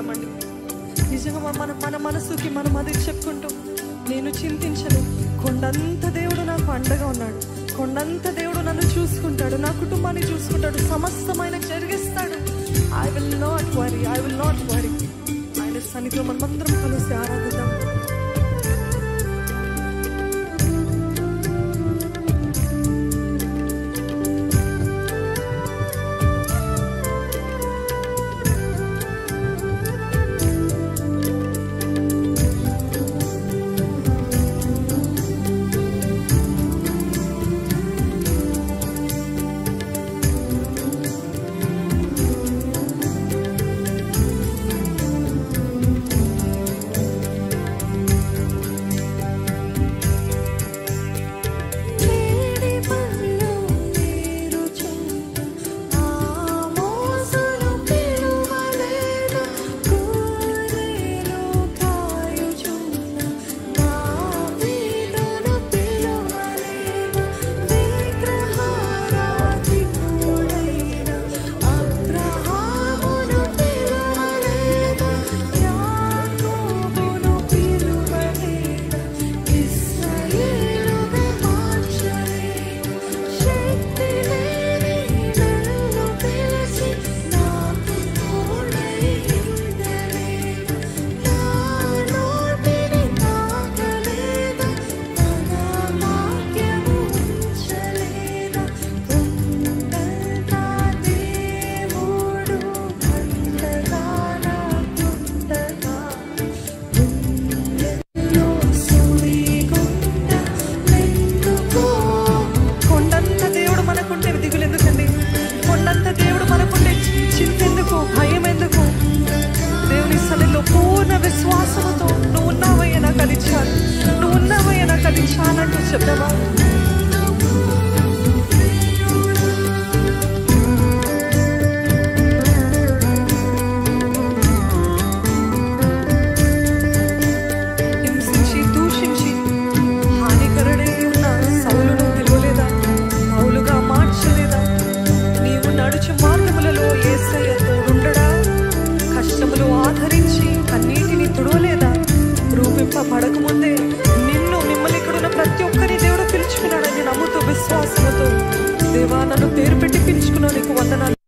పడతామండి. నిజంగా మన మనసుకి మనం అది చెప్పుకుంటూ, నేను చింతించను, కొండంత దేవుడు నాకు అండగా ఉన్నాడు, కొండంత దేవుడు నన్ను చూసుకుంటాడు, నా కుటుంబాన్ని చూసుకుంటాడు, సమస్తమైన జరిగిస్తాడు. I will not worry. ఆయన సన్నిధిలో మనమందరం కలిసి ఆరాధిద్దాం. విశ్వాసముతో నువ్వు ఉన్నావయ్యా నాకు అది చాలు, నువ్వు ఉన్నావయ్యా నాకు అది చాలంటూ చెప్తావా? హింసించి దూషించి హానికరుడై ఉన్న సౌలును పిలువలేదా? పౌలుగా మార్చలేదా? నీవు నడుచు మార్గములలో యేసయ్య తోడుండడా? కష్టములు ఆదరించి కన్నీటిని తుడవలేదా? రూపింపబడకముందే మిమ్మల్ని ఇక్కడున్న ప్రతి ఒక్కరి దేవుడు పిలుచుకున్నాడని నమ్ముతూ విశ్వాసంతో, దేవా నన్ను పేరు పెట్టి పిలుచుకున్నావు, నీకు వందనాలు.